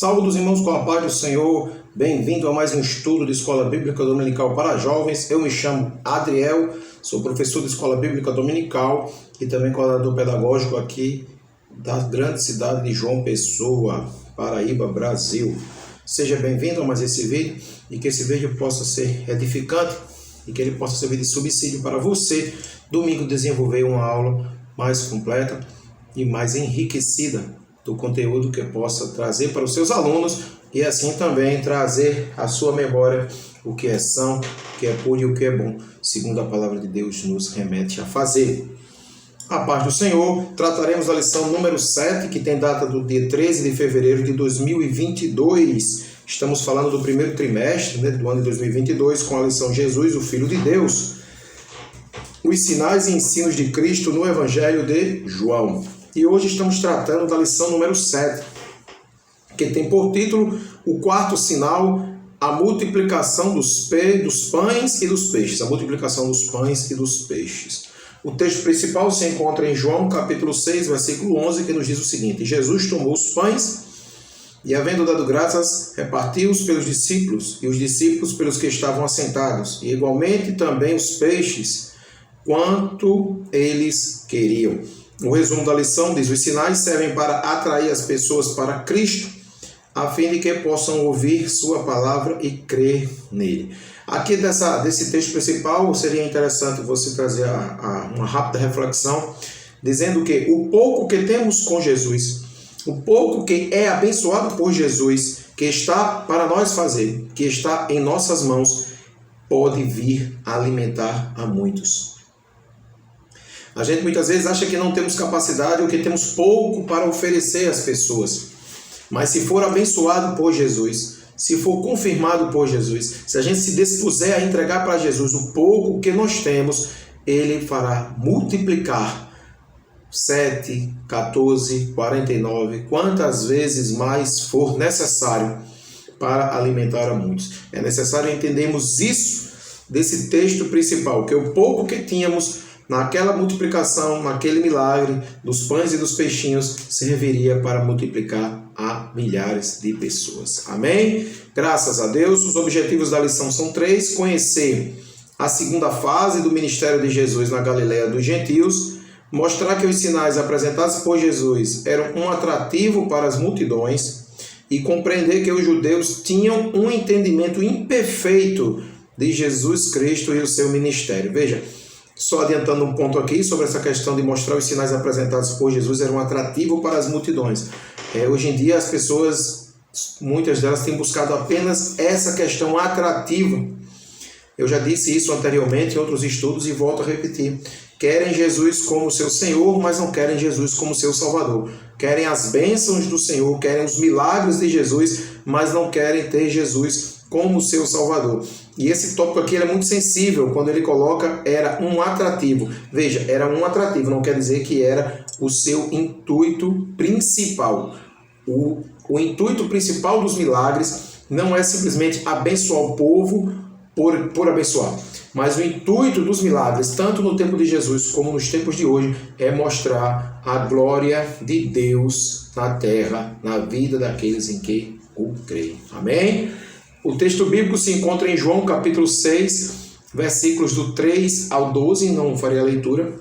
Saúde, irmãos, com a paz do Senhor. Bem-vindo a mais um estudo de Escola Bíblica Dominical para Jovens. Eu me chamo Adriel, sou professor de Escola Bíblica Dominical e também coordenador pedagógico aqui da grande cidade de João Pessoa, Paraíba, Brasil. Seja bem-vindo a mais esse vídeo e que esse vídeo possa ser edificante e que ele possa servir de subsídio para você, domingo, desenvolver uma aula mais completa e mais enriquecida do conteúdo que possa trazer para os seus alunos e assim também trazer à sua memória o que é são, o que é puro e o que é bom, segundo a palavra de Deus nos remete a fazer. A paz do Senhor, trataremos da lição número 7, que tem data do dia 13 de fevereiro de 2022. Estamos falando do primeiro trimestre do ano de 2022 com a lição Jesus, o Filho de Deus. Os sinais e ensinos de Cristo no Evangelho de João. E hoje estamos tratando da lição número 7, que tem por título o quarto sinal, a multiplicação dos pães e dos peixes. A multiplicação dos pães e dos peixes. O texto principal se encontra em João, capítulo 6, versículo 11, que nos diz o seguinte: Jesus tomou os pães e, havendo dado graças, repartiu-os pelos discípulos, e os discípulos pelos que estavam assentados, e igualmente também os peixes, quanto eles queriam. O resumo da lição diz: os sinais servem para atrair as pessoas para Cristo, a fim de que possam ouvir sua palavra e crer nele. Aqui desse texto principal, seria interessante você trazer uma rápida reflexão, dizendo que o pouco que temos com Jesus, o pouco que é abençoado por Jesus, que está para nós fazer, que está em nossas mãos, pode vir a alimentar a muitos. A gente muitas vezes acha que não temos capacidade ou que temos pouco para oferecer às pessoas. Mas se for abençoado por Jesus, se for confirmado por Jesus, se a gente se dispuser a entregar para Jesus o pouco que nós temos, Ele fará multiplicar 7, 14, 49, quantas vezes mais for necessário para alimentar a muitos. É necessário entendermos isso desse texto principal, que o pouco que tínhamos naquela multiplicação, naquele milagre dos pães e dos peixinhos, serviria para multiplicar a milhares de pessoas. Amém? Graças a Deus. Os objetivos da lição são 3. Conhecer a segunda fase do ministério de Jesus na Galileia dos gentios, mostrar que os sinais apresentados por Jesus eram um atrativo para as multidões e compreender que os judeus tinham um entendimento imperfeito de Jesus Cristo e o seu ministério. Veja, só adiantando um ponto aqui sobre essa questão de mostrar os sinais apresentados por Jesus era um atrativo para as multidões. Hoje em dia as pessoas, muitas delas têm buscado apenas essa questão atrativa. Eu já disse isso anteriormente em outros estudos e volto a repetir. Querem Jesus como seu Senhor, mas não querem Jesus como seu Salvador. Querem as bênçãos do Senhor, querem os milagres de Jesus, mas não querem ter Jesus como seu Salvador. E esse tópico aqui é muito sensível quando ele coloca era um atrativo. Veja, era um atrativo, não quer dizer que era o seu intuito principal. O intuito principal dos milagres não é simplesmente abençoar o povo por abençoar. Mas o intuito dos milagres, tanto no tempo de Jesus como nos tempos de hoje, é mostrar a glória de Deus na terra, na vida daqueles em que o creem. Amém? O texto bíblico se encontra em João capítulo 6, versículos do 3 ao 12, não farei a leitura.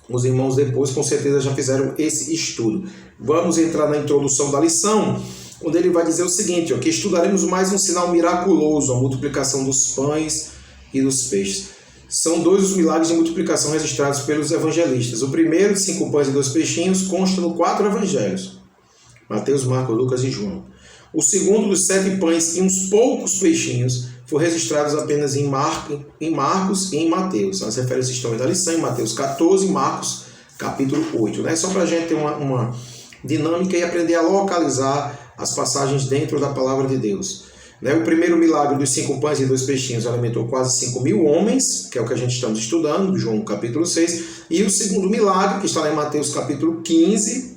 Os irmãos depois com certeza já fizeram esse estudo. Vamos entrar na introdução da lição, onde ele vai dizer o seguinte, que estudaremos mais um sinal miraculoso, a multiplicação dos pães e dos peixes. São 2 os milagres de multiplicação registrados pelos evangelistas. O primeiro, de 5 pães e 2 peixinhos, consta nos 4 evangelhos: Mateus, Marcos, Lucas e João. O segundo, dos 7 pães e uns poucos peixinhos, foi registrado apenas em Marcos e em Mateus. As referências estão na lição, em Mateus 14 e Marcos capítulo 8. Só para a gente ter uma dinâmica e aprender a localizar as passagens dentro da palavra de Deus. O primeiro milagre dos 5 pães e 2 peixinhos alimentou quase 5.000 homens, que é o que a gente estamos estudando, João capítulo 6. E o segundo milagre, que está lá em Mateus capítulo 15,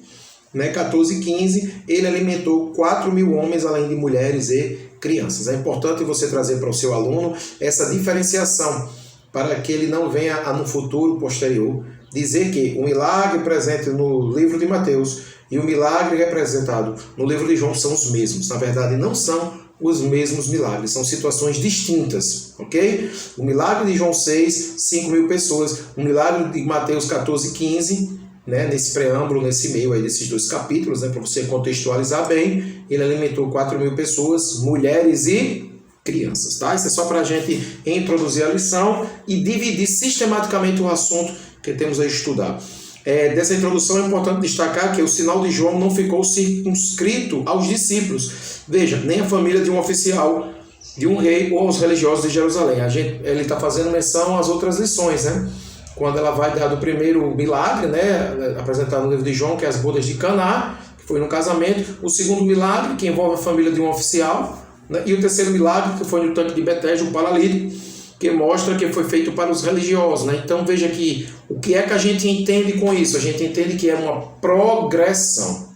14 e 15, ele alimentou 4.000 homens, além de mulheres e crianças. É importante você trazer para o seu aluno essa diferenciação, para que ele não venha no futuro posterior dizer que o milagre presente no livro de Mateus e o milagre representado no livro de João são os mesmos. Na verdade, não são os mesmos milagres, são situações distintas, ok? O milagre de João 6, 5.000 pessoas, o milagre de Mateus 14, 15, né, nesse preâmbulo, nesse meio aí desses dois capítulos, né, para você contextualizar bem, ele alimentou 4.000 pessoas, mulheres e crianças, tá? Isso é só para a gente introduzir a lição e dividir sistematicamente o assunto que temos a estudar. Dessa introdução é importante destacar que o sinal de João não ficou circunscrito aos discípulos. Veja, nem a família de um oficial, de um rei ou aos religiosos de Jerusalém. Ele está fazendo menção às outras lições, né? Quando ela vai dar do primeiro milagre, né, apresentado no livro de João, que é as bodas de Caná, que foi no casamento. O segundo milagre, que envolve a família de um oficial, né? E o terceiro milagre, que foi no tanque de Betesda, o paralítico, que mostra que foi feito para os religiosos, né? Então veja que o que é que a gente entende com isso? A gente entende que é uma progressão.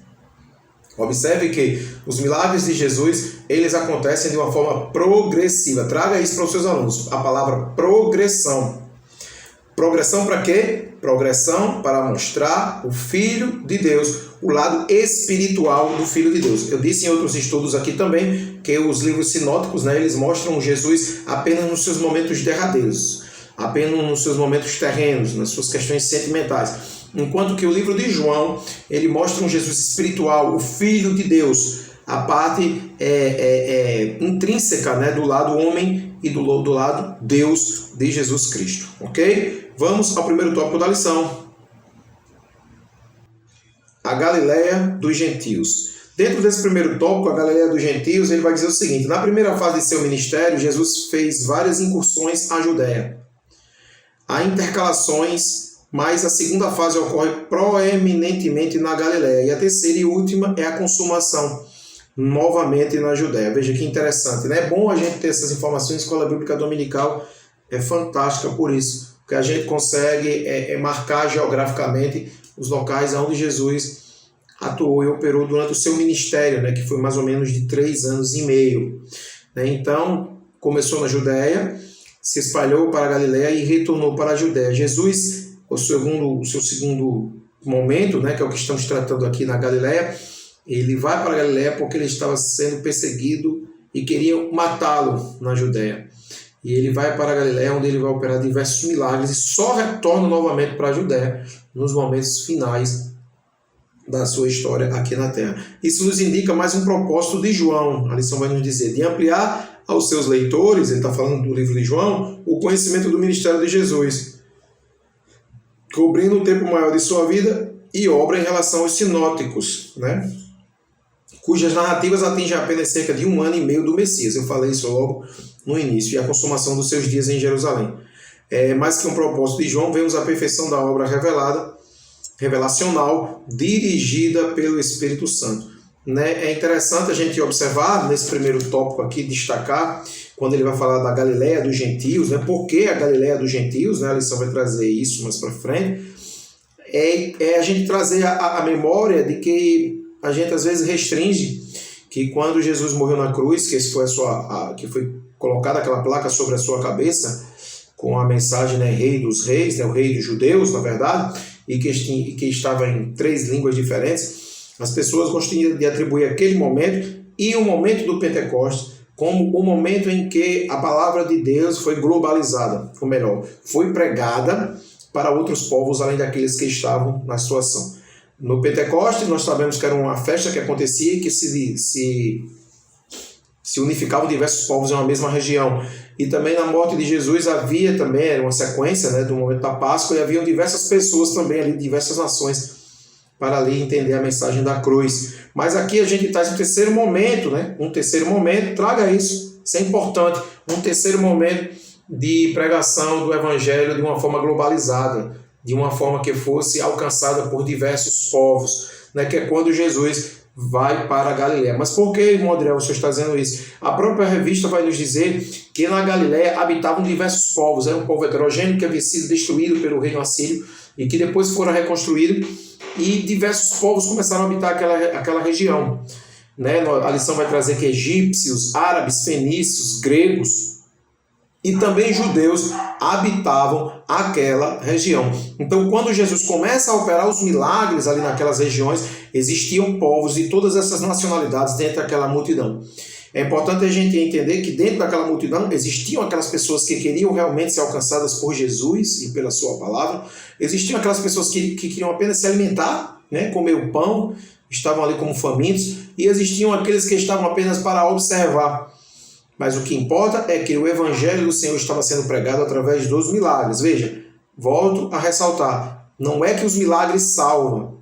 Observe que os milagres de Jesus, eles acontecem de uma forma progressiva. Traga isso para os seus alunos, a palavra progressão. Progressão para quê? Progressão para mostrar o Filho de Deus, o lado espiritual do Filho de Deus. Eu disse em outros estudos aqui também que os livros sinóticos, né, eles mostram Jesus apenas nos seus momentos derradeiros, apenas nos seus momentos terrenos, nas suas questões sentimentais. Enquanto que o livro de João, ele mostra um Jesus espiritual, o Filho de Deus, a parte intrínseca, né, do lado homem e do lado Deus de Jesus Cristo, ok? Vamos ao primeiro tópico da lição. A Galileia dos Gentios. Dentro desse primeiro tópico, a Galileia dos Gentios, ele vai dizer o seguinte: na primeira fase de seu ministério, Jesus fez várias incursões à Judéia. Há intercalações, mas a segunda fase ocorre proeminentemente na Galileia. E a terceira e última é a consumação, novamente na Judéia. Veja que interessante, né? É bom a gente ter essas informações. A Escola Bíblica Dominical é fantástica por isso, porque a gente consegue marcar geograficamente os locais onde Jesus atuou e operou durante o seu ministério, né, que foi mais ou menos de 3 anos e meio. Então, começou na Judéia, se espalhou para a Galileia e retornou para a Judéia. Jesus, o seu segundo momento, né, que é o que estamos tratando aqui na Galileia, ele vai para a Galileia porque ele estava sendo perseguido e queriam matá-lo na Judéia. E ele vai para a Galileia, onde ele vai operar diversos milagres e só retorna novamente para a Judéia nos momentos finais da sua história aqui na Terra. Isso nos indica mais um propósito de João. A lição vai nos dizer de ampliar aos seus leitores, ele está falando do livro de João, o conhecimento do ministério de Jesus, cobrindo o tempo maior de sua vida e obra em relação aos sinóticos, né? Cujas narrativas atingem apenas cerca de 1 ano e meio do Messias. Eu falei isso logo no início, e a consumação dos seus dias em Jerusalém. Mais que um propósito de João, vemos a perfeição da obra revelacional, dirigida pelo Espírito Santo. Né? É interessante a gente observar, nesse primeiro tópico aqui, destacar, quando ele vai falar da Galileia dos Gentios, né? Por que a Galileia dos Gentios? Né? A lição vai trazer isso mais para frente. É a gente trazer a memória de que a gente às vezes restringe que quando Jesus morreu na cruz, que esse foi que foi colocada aquela placa sobre a sua cabeça, com a mensagem, né, Rei dos Reis, né, o Rei dos Judeus, na verdade, e que estava em 3 línguas diferentes, as pessoas gostam de atribuir aquele momento e o momento do Pentecostes como o momento em que a palavra de Deus foi globalizada, ou melhor, foi pregada para outros povos além daqueles que estavam na situação. No Pentecostes, nós sabemos que era uma festa que acontecia e que se unificavam diversos povos em uma mesma região. E também na morte de Jesus havia também, era uma sequência, né, do momento da Páscoa, e haviam diversas pessoas também ali, diversas nações, para ali entender a mensagem da cruz. Mas aqui a gente traz um terceiro momento, né? Um terceiro momento, traga isso é importante, um terceiro momento de pregação do Evangelho de uma forma globalizada, de uma forma que fosse alcançada por diversos povos, né? Que é quando Jesus vai para a Galileia. Mas por que, irmão Adriel, o senhor está dizendo isso? A própria revista vai nos dizer que na Galileia habitavam diversos povos, era um povo heterogêneo que havia sido destruído pelo reino assírio e que depois foram reconstruídos, e diversos povos começaram a habitar aquela região. Né? A lição vai trazer que egípcios, árabes, fenícios, gregos, e também judeus habitavam aquela região. Então, quando Jesus começa a operar os milagres ali naquelas regiões, existiam povos de todas essas nacionalidades dentro daquela multidão. É importante a gente entender que dentro daquela multidão existiam aquelas pessoas que queriam realmente ser alcançadas por Jesus e pela sua palavra. Existiam aquelas pessoas que queriam apenas se alimentar, né, comer o pão, estavam ali como famintos. E existiam aqueles que estavam apenas para observar. Mas o que importa é que o evangelho do Senhor estava sendo pregado através dos milagres. Veja, volto a ressaltar, não é que os milagres salvam.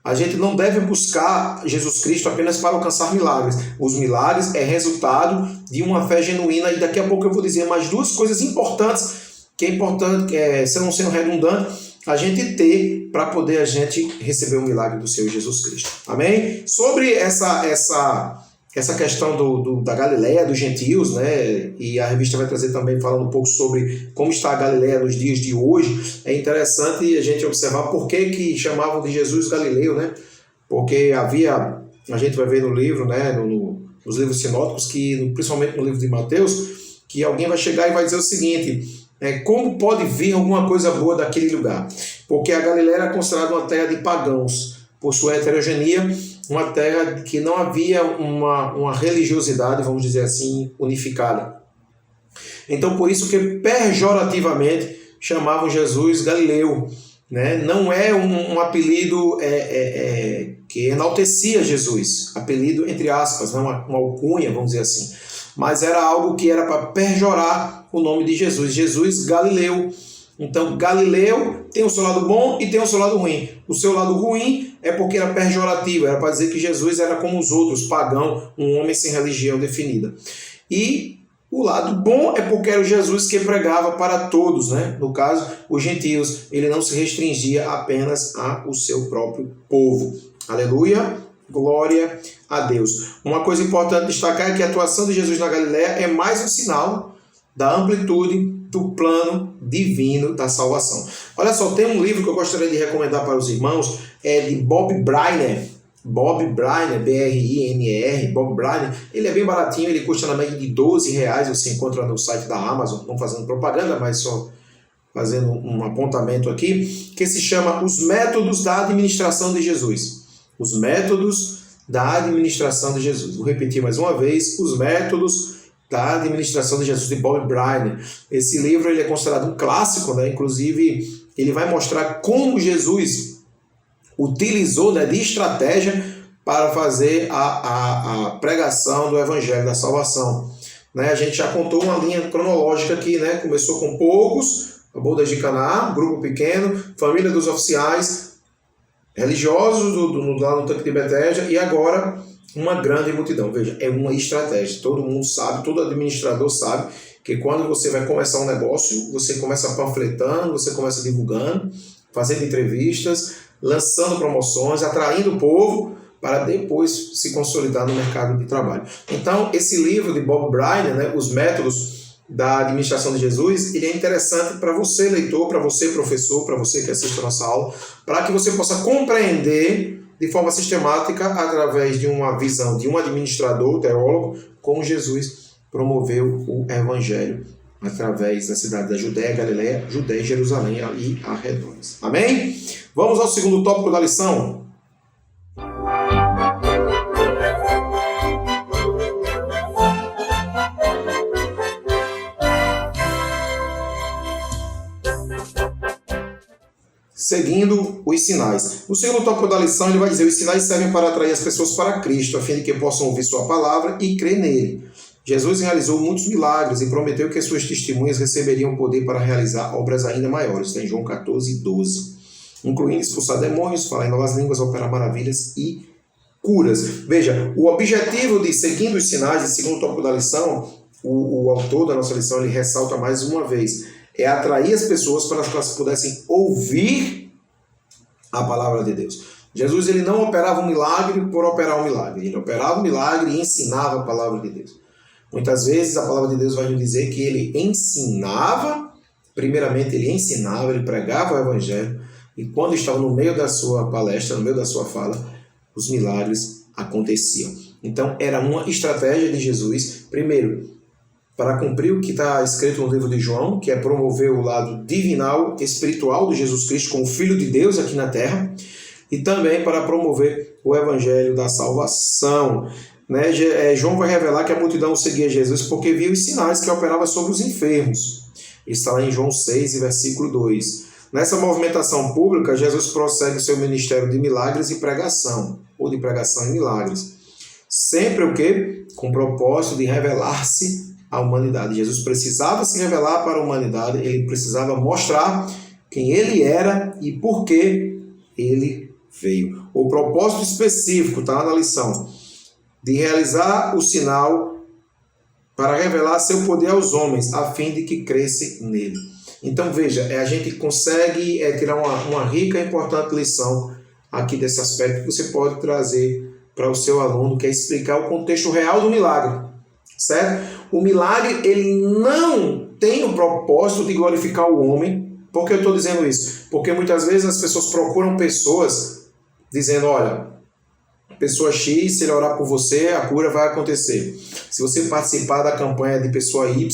A gente não deve buscar Jesus Cristo apenas para alcançar milagres. Os milagres é resultado de uma fé genuína. E daqui a pouco eu vou dizer mais duas coisas importantes, que é importante, se não sendo redundante, a gente ter para poder a gente receber o milagre do Senhor Jesus Cristo. Amém? Sobre essa questão da Galileia, dos gentios, né? E a revista vai trazer também falando um pouco sobre como está a Galileia nos dias de hoje. É interessante a gente observar por que chamavam de Jesus Galileu, né? Porque a gente vai ver no livro, né? Nos livros sinóticos, principalmente no livro de Mateus, que alguém vai chegar e vai dizer o seguinte: como pode vir alguma coisa boa daquele lugar? Porque a Galileia era considerada uma terra de pagãos, por sua heterogeneia, uma terra que não havia uma religiosidade, vamos dizer assim, unificada. Então, por isso que pejorativamente chamavam Jesus Galileu, né? Não é um apelido que enaltecia Jesus, apelido entre aspas, não uma alcunha, vamos dizer assim, mas era algo que era para pejorar o nome de Jesus, Jesus Galileu. Então, Galileu tem o seu lado bom e tem o seu lado ruim. O seu lado ruim é porque era pejorativo, era para dizer que Jesus era como os outros, pagão, um homem sem religião definida. E o lado bom é porque era o Jesus que pregava para todos, né? No caso, os gentios, ele não se restringia apenas ao seu próprio povo. Aleluia, glória a Deus. Uma coisa importante destacar é que a atuação de Jesus na Galileia é mais um sinal da amplitude do plano divino da salvação. Olha só, tem um livro que eu gostaria de recomendar para os irmãos, é de Bob Briner. Bob Briner, B-R-I-N-E-R, Bob Briner. Ele é bem baratinho, ele custa na média de R$12, você encontra no site da Amazon, não fazendo propaganda, mas só fazendo um apontamento aqui, que se chama Os Métodos da Administração de Jesus. Os Métodos da Administração de Jesus. Vou repetir mais uma vez, Os Métodos da Administração de Jesus, de Bob Briner. Esse livro ele é considerado um clássico, né? Inclusive ele vai mostrar como Jesus utilizou, né, de estratégia para fazer a pregação do Evangelho da Salvação. Né? A gente já contou uma linha cronológica aqui, né? Começou com poucos, a bodas de Caná, grupo pequeno, família dos oficiais, religiosos lá no tanque de Betesda, e agora uma grande multidão. Veja, é uma estratégia. Todo mundo sabe, todo administrador sabe que quando você vai começar um negócio, você começa panfletando, você começa divulgando, fazendo entrevistas, lançando promoções, atraindo o povo para depois se consolidar no mercado de trabalho. Então, esse livro de Bob Briner, né, Os Métodos da Administração de Jesus, ele é interessante para você, leitor, para você, professor, para você que assiste a nossa aula, para que você possa compreender de forma sistemática, através de uma visão de um administrador, teólogo, como Jesus promoveu o Evangelho através da cidade da Judéia, Galileia, Judéia e Jerusalém e arredores. Amém? Vamos ao segundo tópico da lição. Seguindo os sinais. No segundo tópico da lição, ele vai dizer: os sinais servem para atrair as pessoas para Cristo, a fim de que possam ouvir sua palavra e crer nele. Jesus realizou muitos milagres e prometeu que as suas testemunhas receberiam poder para realizar obras ainda maiores. Está em João 14:12. Incluindo expulsar demônios, falar em novas línguas, operar maravilhas e curas. Veja, o objetivo de seguindo os sinais, e segundo o tópico da lição, o autor da nossa lição, ele ressalta mais uma vez, é atrair as pessoas para que elas pudessem ouvir a palavra de Deus. Jesus ele não operava um milagre por operar um milagre. Ele operava um milagre e ensinava a palavra de Deus. Muitas vezes a palavra de Deus vai nos dizer que ele ensinava, primeiramente ele ensinava, ele pregava o Evangelho, e quando estava no meio da sua palestra, no meio da sua fala, os milagres aconteciam. Então era uma estratégia de Jesus, primeiro, para cumprir o que está escrito no livro de João, que é promover o lado divinal, espiritual de Jesus Cristo como Filho de Deus aqui na terra, e também para promover o evangelho da salvação. João vai revelar que a multidão seguia Jesus porque viu os sinais que operava sobre os enfermos. Está lá em João 6, versículo 2. Nessa movimentação pública, Jesus prossegue o seu ministério de milagres e pregação, ou de pregação e milagres. Sempre o quê? Com o propósito de revelar-se à humanidade. Jesus precisava se revelar para a humanidade, ele precisava mostrar quem ele era e por que ele veio. O propósito específico, está lá na lição, de realizar o sinal para revelar seu poder aos homens, a fim de que crescem nele. Então veja, a gente consegue tirar uma rica e importante lição aqui desse aspecto que você pode trazer para o seu aluno, que é explicar o contexto real do milagre, certo? O milagre, ele não tem o propósito de glorificar o homem. Por que eu estou dizendo isso? Porque muitas vezes as pessoas procuram pessoas dizendo, olha, pessoa X, se ele orar por você, a cura vai acontecer. Se você participar da campanha de pessoa Y,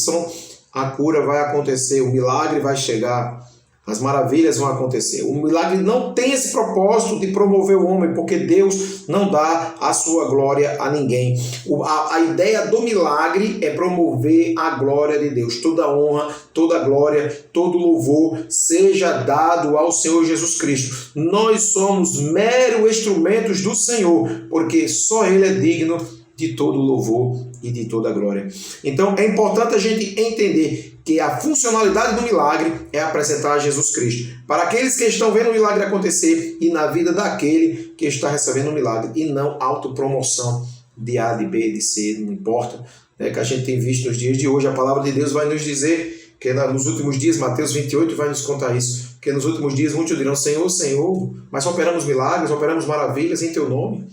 a cura vai acontecer, o milagre vai chegar, as maravilhas vão acontecer. O milagre não tem esse propósito de promover o homem, porque Deus não dá a sua glória a ninguém. A ideia do milagre é promover a glória de Deus. Toda honra, toda glória, todo louvor seja dado ao Senhor Jesus Cristo. Nós somos meros instrumentos do Senhor, porque só Ele é digno de todo louvor e de toda glória. Então é importante a gente entender que a funcionalidade do milagre é apresentar Jesus Cristo para aqueles que estão vendo o milagre acontecer e na vida daquele que está recebendo o milagre, e não autopromoção de A, de B, de C, não importa, que a gente tem visto nos dias de hoje. A palavra de Deus vai nos dizer que nos últimos dias, Mateus 28 vai nos contar isso, que nos últimos dias muitos dirão, Senhor, Senhor, mas operamos milagres, operamos maravilhas em Teu nome,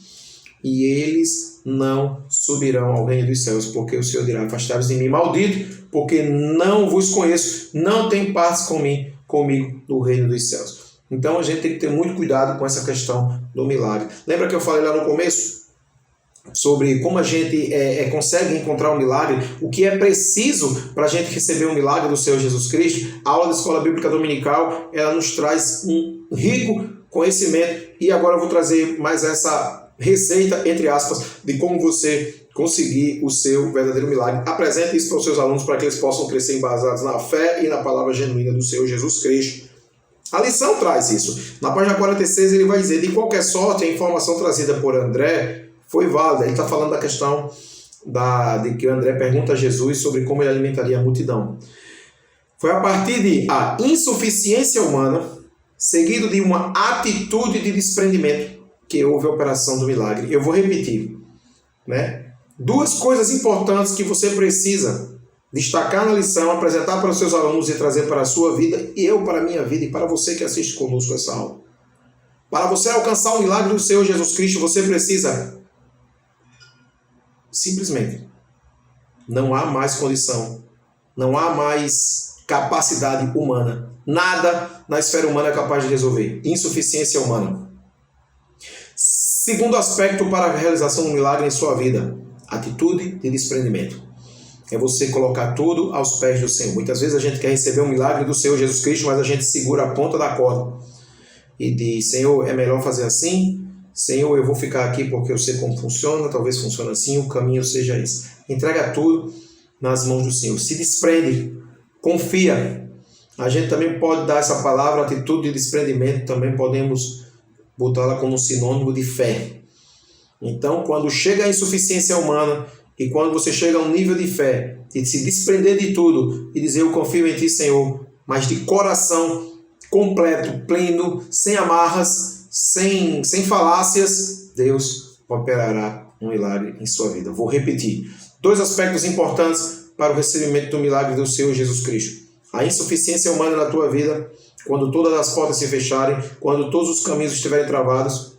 e eles não subirão ao reino dos céus, porque o Senhor dirá, afastados de mim, maldito, porque não vos conheço, não tem parte comigo no reino dos céus. Então a gente tem que ter muito cuidado com essa questão do milagre. Lembra que eu falei lá no começo sobre como a gente consegue encontrar um milagre, o que é preciso para a gente receber um milagre do Senhor Jesus Cristo? A aula da Escola Bíblica Dominical, ela nos traz um rico conhecimento, e agora eu vou trazer mais essa receita, entre aspas, de como você conseguir o seu verdadeiro milagre. Apresente isso para os seus alunos, para que eles possam crescer embasados na fé e na palavra genuína do Senhor Jesus Cristo. A lição traz isso. Na página 46 ele vai dizer, de qualquer sorte, a informação trazida por André foi válida. Ele está falando da questão de que o André pergunta a Jesus sobre como ele alimentaria a multidão. Foi a partir de a insuficiência humana, seguido de uma atitude de desprendimento, que houve a operação do milagre. Eu vou repetir, Duas coisas importantes que você precisa destacar na lição, apresentar para os seus alunos e trazer para a sua vida, e eu para a minha vida, e para você que assiste conosco essa aula. Para você alcançar o milagre do Senhor Jesus Cristo, você precisa simplesmente, não há mais condição, não há mais capacidade humana. Nada na esfera humana é capaz de resolver. Insuficiência humana. Segundo aspecto para a realização do milagre em sua vida, atitude de desprendimento. É você colocar tudo aos pés do Senhor. Muitas vezes a gente quer receber um milagre do Senhor Jesus Cristo, mas a gente segura a ponta da corda e diz, Senhor, é melhor fazer assim? Senhor, eu vou ficar aqui porque eu sei como funciona, talvez funcione assim, o caminho seja esse. Entrega tudo nas mãos do Senhor. Se desprende, confia. A gente também pode dar essa palavra, atitude de desprendimento, também podemos botá-la como sinônimo de fé. Então, quando chega a insuficiência humana e quando você chega a um nível de fé e de se desprender de tudo e dizer, eu confio em Ti, Senhor, mas de coração completo, pleno, sem amarras, sem falácias, Deus operará um milagre em sua vida. Vou repetir. 2 aspectos importantes para o recebimento do milagre do Senhor Jesus Cristo. A insuficiência humana na tua vida, quando todas as portas se fecharem, quando todos os caminhos estiverem travados,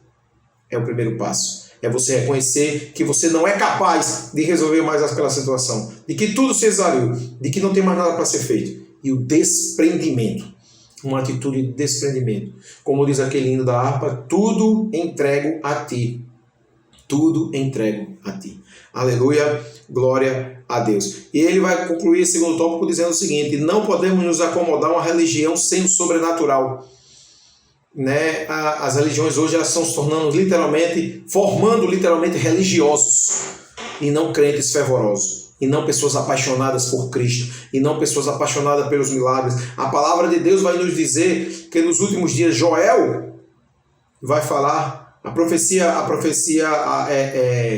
é o primeiro passo. É você reconhecer que você não é capaz de resolver mais aquela situação, de que tudo se exauriu, de que não tem mais nada para ser feito. E o desprendimento, uma atitude de desprendimento. Como diz aquele hino da harpa, tudo entrego a Ti. tudo entrego a ti. Aleluia, glória a Deus. E ele vai concluir esse segundo tópico dizendo o seguinte: não podemos nos acomodar a uma religião sem o sobrenatural. Né? As religiões hoje elas estão se tornando formando literalmente religiosos e não crentes fervorosos, e não pessoas apaixonadas por Cristo, e não pessoas apaixonadas pelos milagres. A palavra de Deus vai nos dizer que nos últimos dias Joel vai falar, a profecia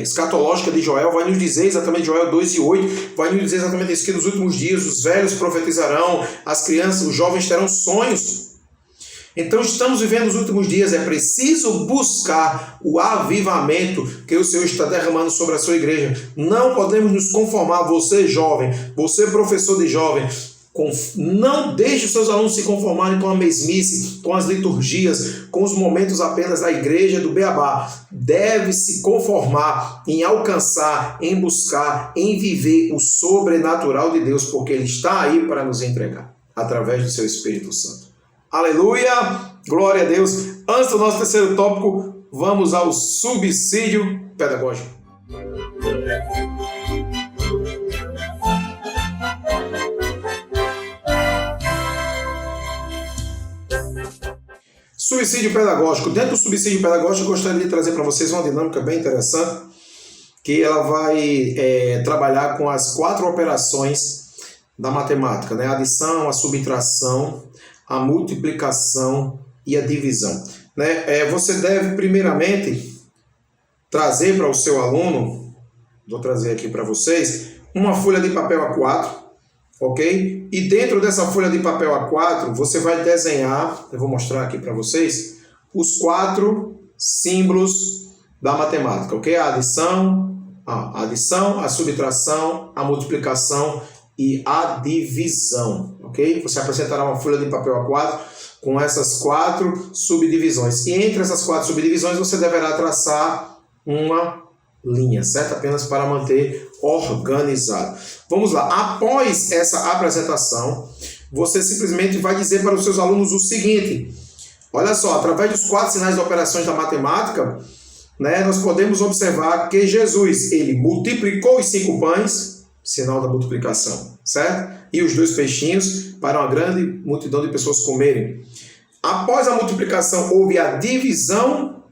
escatológica de Joel vai nos dizer exatamente, Joel 2:8, vai nos dizer exatamente isso, que nos últimos dias os velhos profetizarão, as crianças, os jovens terão sonhos. Então estamos vivendo os últimos dias, é preciso buscar o avivamento que o Senhor está derramando sobre a sua igreja. Não podemos nos conformar, você jovem, você professor de jovem, não deixe os seus alunos se conformarem com a mesmice, com as liturgias, com os momentos apenas da igreja do beabá. Deve se conformar em alcançar, em buscar, em viver o sobrenatural de Deus, porque Ele está aí para nos entregar, através do seu Espírito Santo. Aleluia, glória a Deus. Antes do nosso terceiro tópico, vamos ao subsídio pedagógico. Subsídio pedagógico. Dentro do subsídio pedagógico, eu gostaria de trazer para vocês uma dinâmica bem interessante, que ela vai trabalhar com as 4 operações da matemática, né? A adição, a subtração, a multiplicação e a divisão. Né? Você deve, primeiramente, trazer para o seu aluno, vou trazer aqui para vocês, uma folha de papel A4, ok? E dentro dessa folha de papel A4, você vai desenhar, eu vou mostrar aqui para vocês, os 4 símbolos da matemática, ok? A adição, a subtração, a multiplicação e a divisão, ok? Você apresentará uma folha de papel A4 com essas 4 subdivisões. E entre essas 4 subdivisões você deverá traçar uma linha, certo? Apenas para manter organizado. Vamos lá. Após essa apresentação, você simplesmente vai dizer para os seus alunos o seguinte: olha só, através dos 4 sinais de operações da matemática, né, nós podemos observar que Jesus, ele multiplicou os 5 pães, sinal da multiplicação, certo? E os 2 peixinhos para uma grande multidão de pessoas comerem. Após a multiplicação, houve a divisão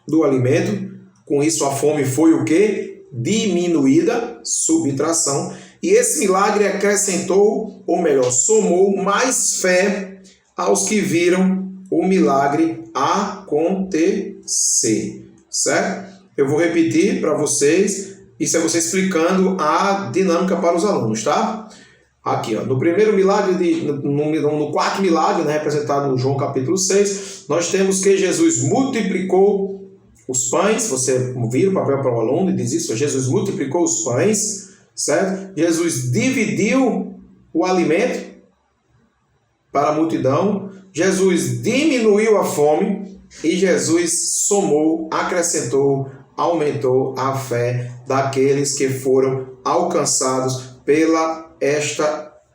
do alimento. Com isso, a fome foi o quê? Diminuída, subtração. E esse milagre acrescentou, ou melhor, somou mais fé aos que viram o milagre acontecer, certo? Eu vou repetir para vocês. Isso é você explicando a dinâmica para os alunos, tá? Aqui, ó, no primeiro milagre, no quarto milagre, né, representado no João capítulo 6, nós temos que Jesus multiplicou os pães. Você vira o papel para o aluno e diz isso: Jesus multiplicou os pães, certo? Jesus dividiu o alimento para a multidão, Jesus diminuiu a fome e Jesus somou, acrescentou, aumentou a fé daqueles que foram alcançados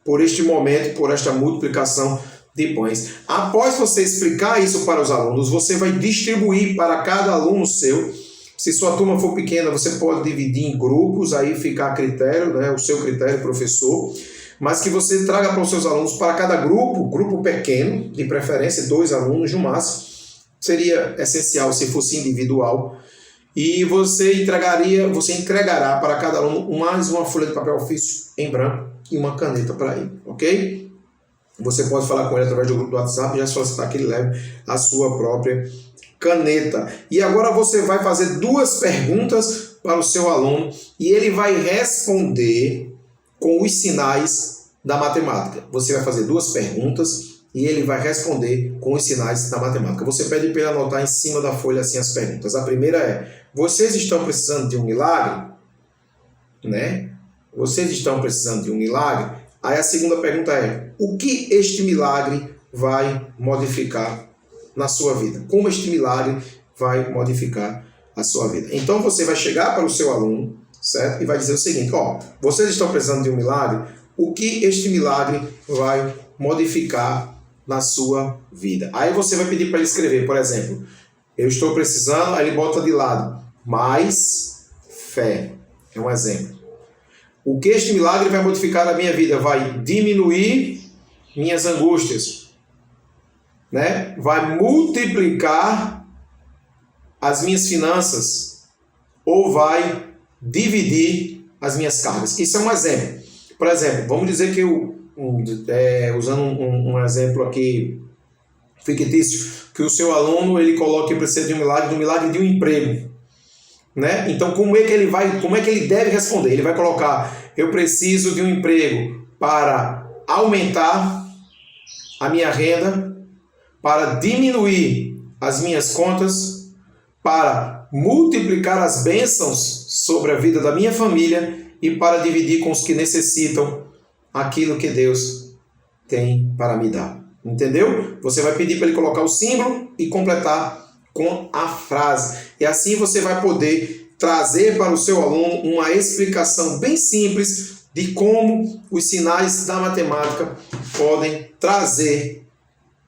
por este momento, por esta multiplicação de pães. Após você explicar isso para os alunos, você vai distribuir para cada aluno seu. Se sua turma for pequena, você pode dividir em grupos, aí fica a critério, né, o seu critério, professor, mas que você traga para os seus alunos, para cada grupo pequeno, de preferência 2 alunos no máximo, seria essencial se fosse individual. E você entregará para cada aluno mais uma folha de papel ofício em branco e uma caneta para ele, ok? Você pode falar com ele através do grupo do WhatsApp e já solicitar que ele leve a sua própria caneta. E agora você vai fazer 2 perguntas para o seu aluno e ele vai responder com os sinais da matemática. Você vai fazer 2 perguntas e ele vai responder com os sinais da matemática. Você pede para ele anotar em cima da folha assim as perguntas. A primeira é: vocês estão precisando de um milagre? Né? Vocês estão precisando de um milagre? Aí a segunda pergunta é: o que este milagre vai modificar na sua vida? Como este milagre vai modificar a sua vida? Então você vai chegar para o seu aluno, certo? E vai dizer o seguinte: ó, vocês estão precisando de um milagre? O que este milagre vai modificar na sua vida? Aí você vai pedir para ele escrever, por exemplo, eu estou precisando, aí ele bota de lado, mais fé. É um exemplo. O que este milagre vai modificar na minha vida? Vai diminuir minhas angústias, né? Vai multiplicar as minhas finanças ou vai dividir as minhas cargas. Isso é um exemplo. Por exemplo, vamos dizer que usando um exemplo aqui fictício, que o seu aluno ele coloca que precisa de um milagre de um emprego, né? Então como é que ele deve responder? Ele vai colocar: eu preciso de um emprego para aumentar a minha renda, para diminuir as minhas contas, para multiplicar as bênçãos sobre a vida da minha família e para dividir com os que necessitam aquilo que Deus tem para me dar. Entendeu? Você vai pedir para ele colocar o símbolo e completar com a frase. E assim você vai poder trazer para o seu aluno uma explicação bem simples de como os sinais da matemática podem trazer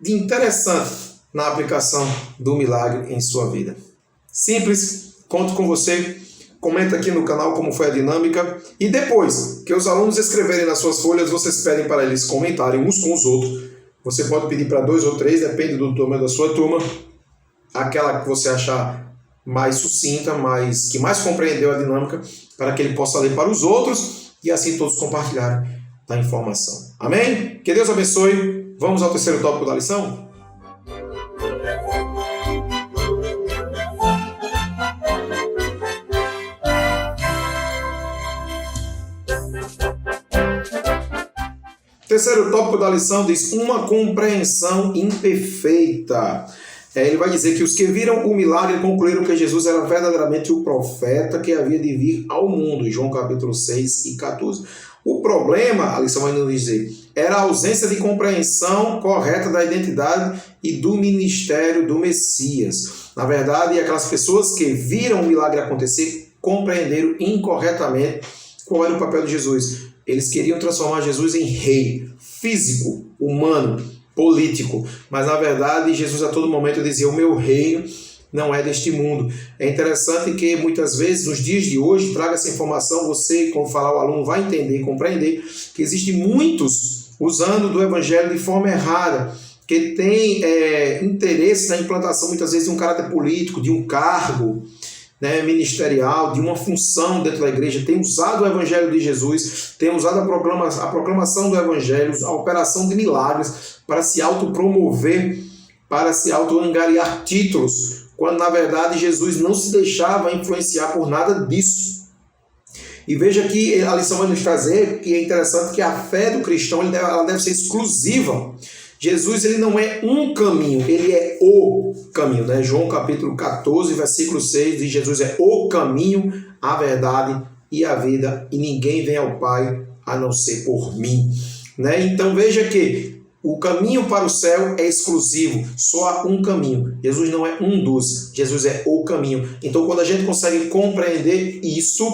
de interessante na aplicação do milagre em sua vida. Simples, conto com você. Comenta aqui no canal como foi a dinâmica. E depois que os alunos escreverem nas suas folhas, vocês pedem para eles comentarem uns com os outros. Você pode pedir para 2 ou 3, depende do tamanho da sua turma. Aquela que você achar mais sucinta, que mais compreendeu a dinâmica, para que ele possa ler para os outros e assim todos compartilharem da informação. Amém? Que Deus abençoe. Vamos ao terceiro tópico da lição? Terceiro tópico da lição diz: uma compreensão imperfeita. Ele vai dizer que os que viram o milagre concluíram que Jesus era verdadeiramente o profeta que havia de vir ao mundo. João capítulo 6 e 14. O problema, a lição vai nos dizer, era a ausência de compreensão correta da identidade e do ministério do Messias. Na verdade, aquelas pessoas que viram o milagre acontecer compreenderam incorretamente qual era o papel de Jesus. Eles queriam transformar Jesus em rei, físico, humano, político. Mas, na verdade, Jesus a todo momento dizia: o meu reino não é deste mundo. É interessante que, muitas vezes, nos dias de hoje, traga essa informação, você, quando falar, o aluno vai entender e compreender que existem muitos usando do evangelho de forma errada, que tem interesse na implantação, muitas vezes, de um caráter político, de um cargo, né, ministerial, de uma função dentro da igreja, tem usado o evangelho de Jesus, tem usado a proclamação do evangelho, a operação de milagres para se autopromover, para se autoangariar títulos, quando na verdade Jesus não se deixava influenciar por nada disso. E veja que a lição vai nos trazer que é interessante que a fé do cristão ela deve ser exclusiva. Jesus ele não é um caminho, ele é o caminho, né? João capítulo 14, versículo 6, diz: Jesus é o caminho, a verdade e a vida, e ninguém vem ao Pai a não ser por mim, né? Então veja que o caminho para o céu é exclusivo, só há um caminho. Jesus não é um dos, Jesus é o caminho. Então quando a gente consegue compreender isso,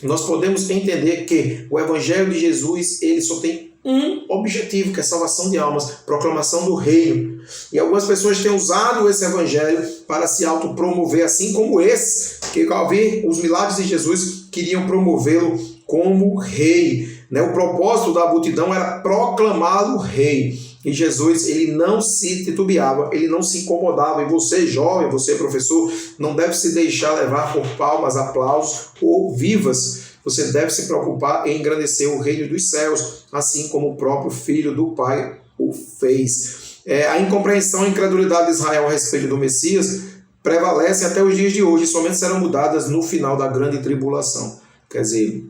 nós podemos entender que o evangelho de Jesus ele só tem um objetivo, que é a salvação de almas, proclamação do reino. E algumas pessoas têm usado esse evangelho para se autopromover, assim como esse, que ao ver os milagres de Jesus, queriam promovê-lo como rei, né? O propósito da multidão era proclamá-lo rei. E Jesus, ele não se titubeava, ele não se incomodava. E você, jovem, você, professor, não deve se deixar levar por palmas, aplausos ou vivas. Você deve se preocupar em engrandecer o reino dos céus, assim como o próprio Filho do Pai o fez. A incompreensão e incredulidade de Israel a respeito do Messias prevalece até os dias de hoje e somente serão mudadas no final da grande tribulação. Quer dizer,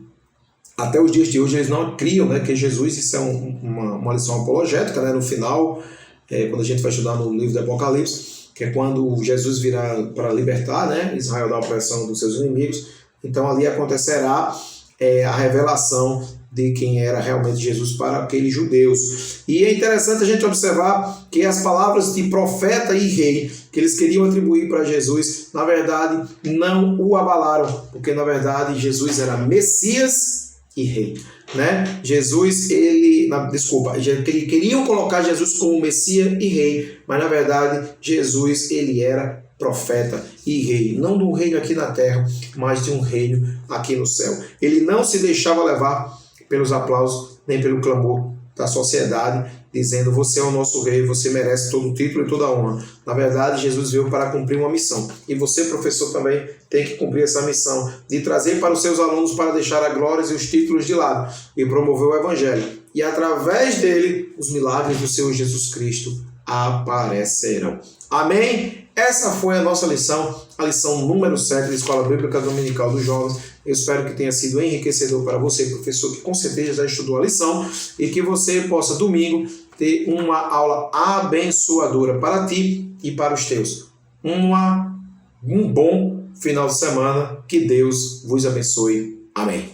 até os dias de hoje eles não criam, né, que Jesus, isso é uma lição apologética, né, no final, quando a gente vai estudar no livro do Apocalipse, que é quando Jesus virá para libertar, né, Israel da opressão dos seus inimigos. Então ali acontecerá a revelação de quem era realmente Jesus para aqueles judeus. E é interessante a gente observar que as palavras de profeta e rei que eles queriam atribuir para Jesus, na verdade, não o abalaram, porque na verdade Jesus era Messias e rei, né? Queriam colocar Jesus como Messias e rei, mas na verdade Jesus ele era profeta e rei, não de um reino aqui na terra, mas de um reino aqui no céu. Ele não se deixava levar pelos aplausos, nem pelo clamor da sociedade, dizendo: você é o nosso rei, você merece todo o título e toda a honra. Na verdade, Jesus veio para cumprir uma missão. E você, professor, também tem que cumprir essa missão de trazer para os seus alunos para deixar as glórias e os títulos de lado e promover o Evangelho. E através dele, os milagres do Senhor Jesus Cristo aparecerão. Amém? Essa foi a nossa lição, a lição número 7 da Escola Bíblica Dominical dos Jovens. Eu espero que tenha sido enriquecedor para você, professor, que com certeza já estudou a lição, e que você possa, domingo, ter uma aula abençoadora para ti e para os teus. Um bom final de semana. Que Deus vos abençoe. Amém.